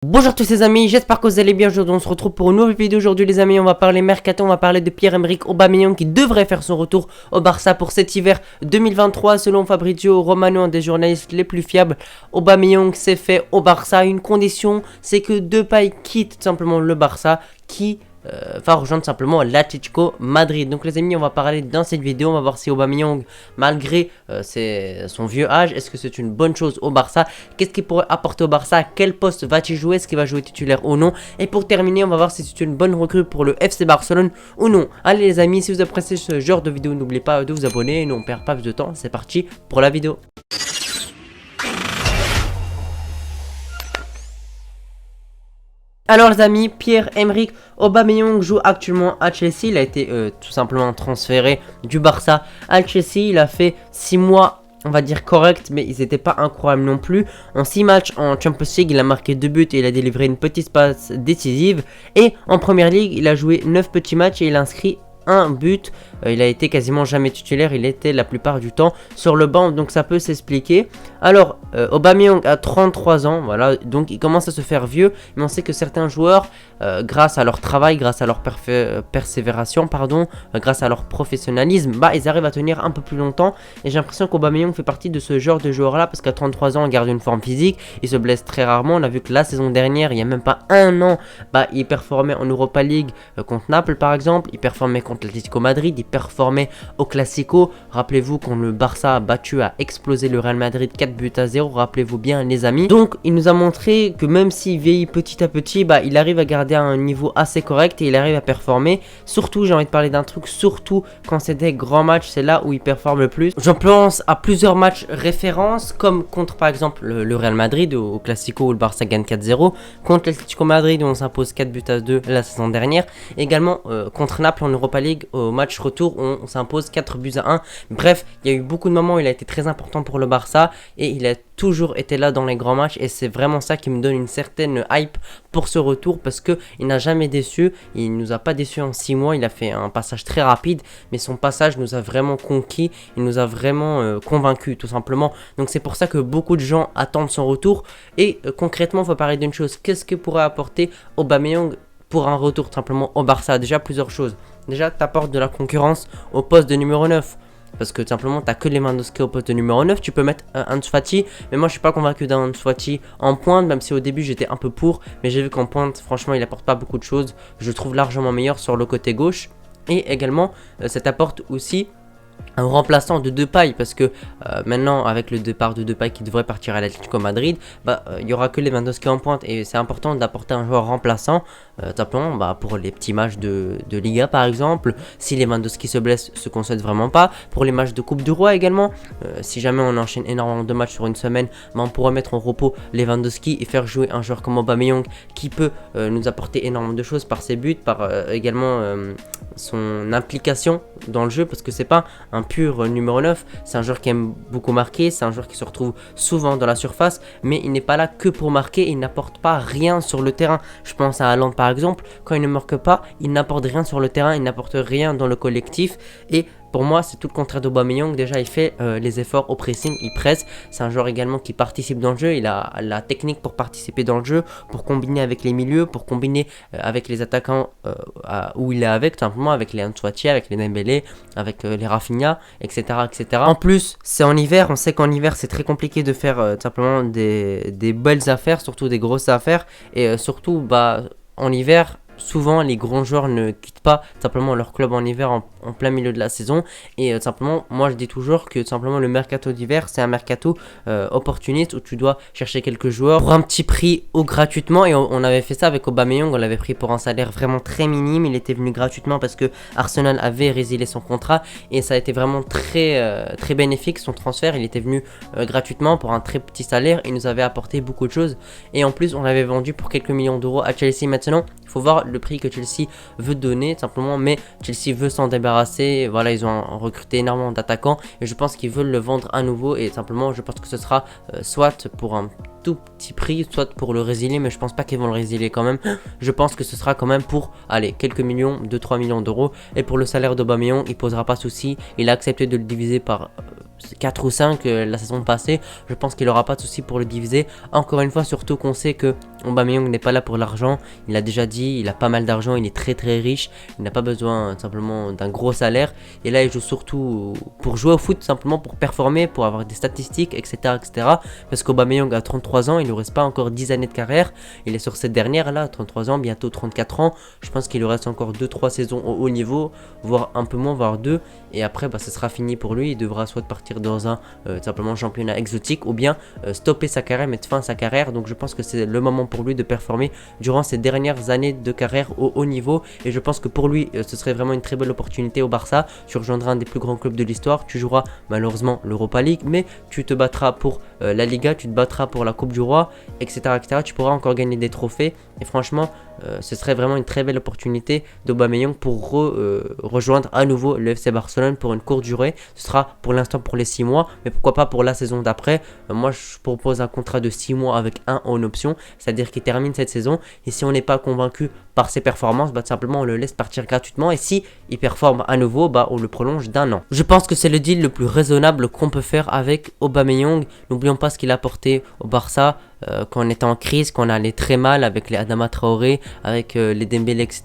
Bonjour à tous les amis, j'espère que vous allez bien. Aujourd'hui on se retrouve pour une nouvelle vidéo. Aujourd'hui les amis, on va parler mercato, on va parler de Pierre-Emerick Aubameyang qui devrait faire son retour au Barça pour cet hiver 2023. Selon Fabrizio Romano, un des journalistes les plus fiables, Aubameyang s'est fait au Barça. Une condition, c'est que Depay quitte simplement le Barça, qui va rejoindre simplement l'Atlético Madrid. Donc les amis, on va parler dans cette vidéo, on va voir si Aubameyang, malgré son vieux âge, est-ce que c'est une bonne chose au Barça, qu'est-ce qu'il pourrait apporter au Barça, quel poste va-t-il jouer, est-ce qu'il va jouer titulaire ou non, et pour terminer on va voir si c'est une bonne recrue pour le FC Barcelone ou non. Allez les amis, si vous appréciez ce genre de vidéo, n'oubliez pas de vous abonner et nous on perd pas plus de temps, c'est parti pour la vidéo. Alors les amis, Pierre-Emerick Aubameyang joue actuellement à Chelsea. Il a été tout simplement transféré du Barça à Chelsea. Il a fait 6 mois, on va dire correct, mais ils n'étaient pas incroyables non plus. En 6 matchs en Champions League, il a marqué 2 buts et il a délivré une petite passe décisive. Et en Première Ligue, il a joué 9 petits matchs et il a inscrit un but. Il a été quasiment jamais titulaire, il était la plupart du temps sur le banc, donc ça peut s'expliquer. Alors Aubameyang a 33 ans, voilà, donc il commence à se faire vieux, mais on sait que certains joueurs, grâce à leur travail, grâce à leur persévération, grâce à leur professionnalisme, ils arrivent à tenir un peu plus longtemps. Et j'ai l'impression qu'Aubameyang fait partie de ce genre de joueur là, parce qu'à 33 ans il garde une forme physique, il se blesse très rarement. On a vu que la saison dernière, il n'y a même pas un an, il performait en Europa League contre Naples par exemple, il performait contre l'Atlético Madrid, il performait au Classico. Rappelez-vous quand le Barça a explosé le Real Madrid 4-0, rappelez-vous bien les amis. Donc il nous a montré que même s'il vieillit petit à petit, il arrive à garder un niveau assez correct et il arrive à performer. Surtout, j'ai envie de parler d'un truc, surtout quand c'est des grands matchs, c'est là où il performe le plus. Je pense à plusieurs matchs références, comme contre par exemple le Real Madrid au Classico où le Barça gagne 4-0, contre l'Atlético Madrid où on s'impose 4-2 la saison dernière, également contre Naples en Europa League au match retour où on s'impose 4-1. Bref, il y a eu beaucoup de moments où il a été très important pour le Barça et il a toujours été là dans les grands matchs, et c'est vraiment ça qui me donne une certaine hype pour ce retour, parce que il n'a jamais déçu. Il nous a pas déçu en 6 mois, il a fait un passage très rapide, mais son passage nous a vraiment conquis, il nous a vraiment convaincus tout simplement. Donc c'est pour ça que beaucoup de gens attendent son retour. Et concrètement, il faut parler d'une chose, qu'est-ce que pourrait apporter Aubameyang pour un retour simplement au Barça? Déjà plusieurs choses. Déjà, t'apportes de la concurrence au poste de numéro 9. Parce que tout simplement, t'as que Lewandowski au poste de numéro 9. Tu peux mettre Ansu Fati. Mais moi, je suis pas convaincu d'un Ansu Fati en pointe. Même si au début, j'étais un peu pour. Mais j'ai vu qu'en pointe, franchement, il apporte pas beaucoup de choses. Je trouve largement meilleur sur le côté gauche. Et également, ça t'apporte aussi un remplaçant de Depay, parce que maintenant avec le départ de Depay qui devrait partir à l'Atlético Madrid, il y aura que Lewandowski en pointe, et c'est important d'apporter un joueur remplaçant simplement pour les petits matchs de Liga par exemple, si Lewandowski se blesse, ce qu'on souhaite vraiment pas, pour les matchs de Coupe du Roi également, si jamais on enchaîne énormément de matchs sur une semaine, on pourra mettre en repos Lewandowski et faire jouer un joueur comme Aubameyang qui peut nous apporter énormément de choses par ses buts, par également son implication dans le jeu, parce que c'est pas un pur numéro 9, c'est un joueur qui aime beaucoup marquer, c'est un joueur qui se retrouve souvent dans la surface, mais il n'est pas là que pour marquer, il n'apporte pas rien sur le terrain. Je pense à Haaland par exemple, quand il ne marque pas, il n'apporte rien sur le terrain, il n'apporte rien dans le collectif, et pour moi, c'est tout le contraire d'Aubameyang. Déjà, il fait les efforts au pressing, il presse. C'est un joueur également qui participe dans le jeu. Il a la technique pour participer dans le jeu, pour combiner avec les milieux, pour combiner avec les attaquants où il est avec, tout simplement avec les Ansu Fati, avec les Dembélé, avec les Rafinha, etc., etc. En plus, c'est en hiver. On sait qu'en hiver, c'est très compliqué de faire tout simplement des belles affaires, surtout des grosses affaires. Et surtout, en hiver, souvent les grands joueurs ne quittent pas simplement leur club en hiver en plein milieu de la saison. Et simplement, moi je dis toujours que simplement le mercato d'hiver, c'est un mercato opportuniste où tu dois chercher quelques joueurs pour un petit prix ou gratuitement. Et on avait fait ça avec Aubameyang, on l'avait pris pour un salaire vraiment très minime. Il était venu gratuitement parce que Arsenal avait résilié son contrat, et ça a été vraiment très bénéfique son transfert. Il était venu gratuitement pour un très petit salaire, il nous avait apporté beaucoup de choses, et en plus on l'avait vendu pour quelques millions d'euros à Chelsea. Maintenant, il faut voir le prix que Chelsea veut donner simplement, mais Chelsea veut s'en débarrasser. Voilà, ils ont recruté énormément d'attaquants et je pense qu'ils veulent le vendre à nouveau, et simplement je pense que ce sera soit pour un tout petit prix, soit pour le résilier, mais je pense pas qu'ils vont le résilier quand même. Je pense que ce sera quand même pour, allez, quelques millions, 2-3 millions d'euros. Et pour le salaire d'Aubameyang, il posera pas souci, il a accepté de le diviser par 4 ou 5 la saison passée. Je pense qu'il n'aura pas de souci pour le diviser. Encore une fois, surtout qu'on sait que Aubameyang n'est pas là pour l'argent. Il a déjà dit, il a pas mal d'argent, il est très très riche. Il n'a pas besoin simplement d'un gros salaire. Et là, il joue surtout pour jouer au foot, simplement pour performer, pour avoir des statistiques, etc. etc. Parce qu'Aubameyang a 33 ans, il ne reste pas encore 10 années de carrière. Il est sur cette dernière là, 33 ans, bientôt 34 ans. Je pense qu'il lui reste encore 2-3 saisons au haut niveau, voire un peu moins, voire 2. Et après, ce sera fini pour lui. Il devra soit partir dans un simplement championnat exotique ou bien stopper sa carrière, mettre fin à sa carrière. Donc je pense que c'est le moment pour lui de performer durant ses dernières années de carrière au haut niveau. Et je pense que pour lui, ce serait vraiment une très belle opportunité au Barça. Tu rejoindras un des plus grands clubs de l'histoire. Tu joueras malheureusement l'Europa League, mais tu te battras pour la Liga, tu te battras pour la Coupe du Roi, etc., etc. Tu pourras encore gagner des trophées. Et franchement, ce serait vraiment une très belle opportunité d'Aubameyang pour rejoindre à nouveau le FC Barcelone pour une courte durée. Ce sera pour l'instant pour les 6 mois, mais pourquoi pas pour la saison d'après. Moi, je propose un contrat de 6 mois avec un en option, c'est-à-dire qu'il termine cette saison. Et si on n'est pas convaincu par ses performances, tout simplement on le laisse partir gratuitement. Et si il performe à nouveau, on le prolonge d'un an. Je pense que c'est le deal le plus raisonnable qu'on peut faire avec Aubameyang. N'oublions pas ce qu'il a apporté au Barça. Quand on était en crise, quand on allait très mal avec les Adama Traoré, avec les Dembélé, etc.,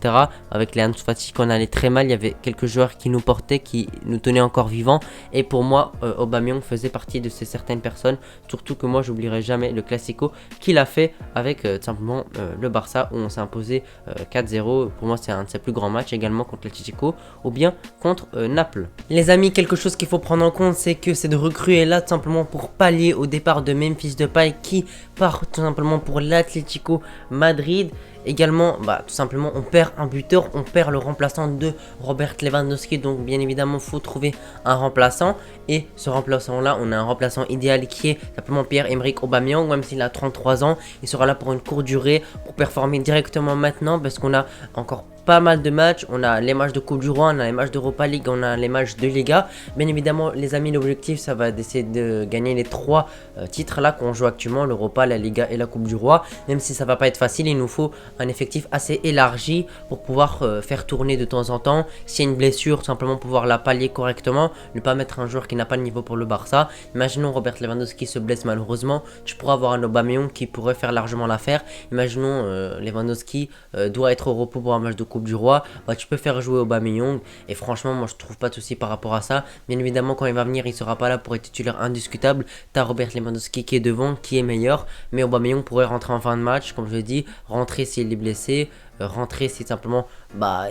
avec les Ansu Fati, quand on allait très mal, il y avait quelques joueurs qui nous portaient, qui nous tenaient encore vivants. Et pour moi, Aubameyang faisait partie de ces certaines personnes. Surtout que moi, j'oublierai jamais le Classico qu'il a fait avec simplement le Barça, où on s'est imposé 4-0. Pour moi, c'est un de ses plus grands matchs, également contre l'Atlético ou bien contre Naples. Les amis, quelque chose qu'il faut prendre en compte, c'est que cette recrue est là tout simplement pour pallier au départ de Memphis Depay qui part tout simplement pour l'Atlético Madrid. Également, tout simplement, on perd un buteur, on perd le remplaçant de Robert Lewandowski. Donc, bien évidemment, il faut trouver un remplaçant. Et ce remplaçant-là, on a un remplaçant idéal qui est simplement Pierre-Emerick Aubameyang. Même s'il a 33 ans, il sera là pour une courte durée, pour performer directement maintenant. Parce qu'on a encore pas mal de matchs. On a les matchs de Coupe du Roi, on a les matchs d'Europa League, on a les matchs de Liga. Bien évidemment, les amis, l'objectif, ça va d'essayer de gagner les 3 titres là qu'on joue actuellement, l'Europa, la Liga et la Coupe du Roi. Même si ça va pas être facile, il nous faut un effectif assez élargi pour pouvoir faire tourner de temps en temps. S'il y a une blessure, simplement pouvoir la pallier correctement, ne pas mettre un joueur qui n'a pas le niveau pour le Barça. Imaginons Robert Lewandowski se blesse malheureusement, tu pourras avoir un Aubameyang qui pourrait faire largement l'affaire. Imaginons Lewandowski doit être au repos pour un match de Coupe du Roi, tu peux faire jouer Aubameyang et franchement moi je trouve pas de souci par rapport à ça. Bien évidemment quand il va venir il sera pas là pour être titulaire indiscutable. T'as Robert Lewandowski qui est devant, qui est meilleur, mais Aubameyang pourrait rentrer en fin de match comme je l'ai dit, rentrer s'il est blessé, rentrer si simplement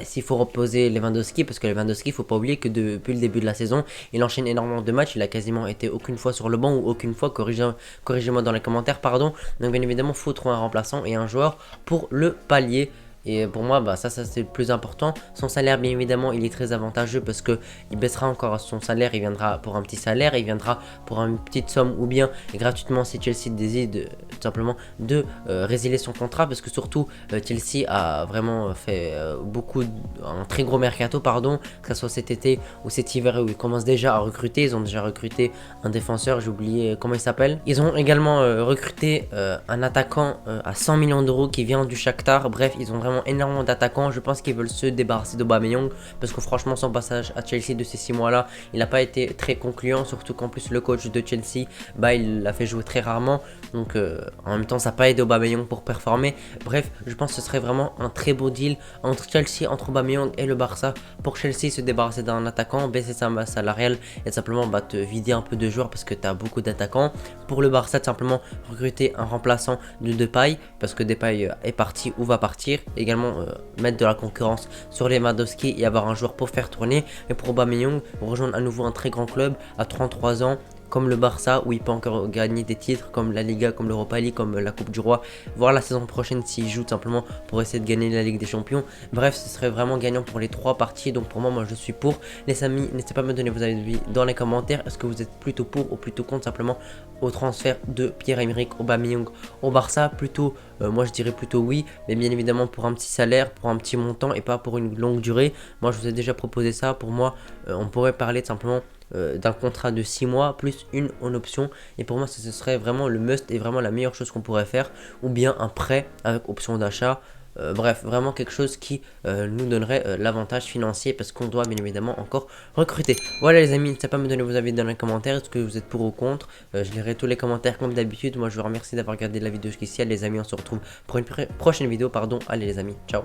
s'il faut reposer Lewandowski, parce que Lewandowski faut pas oublier que depuis le début de la saison il enchaîne énormément de matchs, il a quasiment été aucune fois sur le banc ou aucune fois, corrigez-moi dans les commentaires pardon. Donc bien évidemment faut trouver un remplaçant et un joueur pour le pallier. Et pour moi, ça c'est le plus important. Son salaire, bien évidemment, il est très avantageux parce que il baissera encore son salaire. Il viendra pour un petit salaire, il viendra pour une petite somme ou bien gratuitement si Chelsea décide tout simplement de résilier son contrat. Parce que surtout, Chelsea a vraiment fait un très gros mercato, pardon, que ce soit cet été ou cet hiver où ils commencent déjà à recruter. Ils ont déjà recruté un défenseur, j'ai oublié comment il s'appelle. Ils ont également recruté un attaquant à 100 millions d'euros qui vient du Shakhtar. Bref, ils ont vraiment énormément d'attaquants. Je pense qu'ils veulent se débarrasser d'Aubameyang parce que franchement son passage à Chelsea de ces 6 mois là il n'a pas été très concluant, surtout qu'en plus le coach de Chelsea il l'a fait jouer très rarement, donc en même temps ça n'a pas aidé Aubameyang pour performer. Bref, je pense que ce serait vraiment un très beau deal entre Chelsea, entre Aubameyang et le Barça. Pour Chelsea se débarrasser d'un attaquant, baisser sa masse salariale et simplement te vider un peu de joueurs parce que tu as beaucoup d'attaquants. Pour le Barça de simplement recruter un remplaçant de Depay parce que Depay est parti ou va partir. Également mettre de la concurrence sur les Lewandowski et avoir un joueur pour faire tourner. Mais pour Aubameyang, rejoindre à nouveau un très grand club à 33 ans comme le Barça où il peut encore gagner des titres comme la Liga, comme l'Europa League, comme la Coupe du Roi, voir la saison prochaine s'il joue tout simplement pour essayer de gagner la Ligue des Champions. Bref, ce serait vraiment gagnant pour les 3 parties, donc pour moi je suis pour. Les amis, n'hésitez pas à me donner vos avis dans les commentaires. Est-ce que vous êtes plutôt pour ou plutôt contre simplement au transfert de Pierre-Emerick Aubameyang au Barça? Plutôt, moi je dirais plutôt oui, mais bien évidemment pour un petit salaire, pour un petit montant et pas pour une longue durée. Moi je vous ai déjà proposé ça. Pour moi on pourrait parler de simplement d'un contrat de 6 mois plus une en option, et pour moi ce serait vraiment le must et vraiment la meilleure chose qu'on pourrait faire, ou bien un prêt avec option d'achat. Bref, vraiment quelque chose qui nous donnerait l'avantage financier parce qu'on doit bien évidemment encore recruter. Voilà les amis, n'hésitez pas à me donner vos avis dans les commentaires. Est-ce que vous êtes pour ou contre? Je lirai tous les commentaires comme d'habitude. Moi je vous remercie d'avoir regardé la vidéo jusqu'ici. Les amis, on se retrouve pour une prochaine vidéo. Pardon, allez les amis, ciao.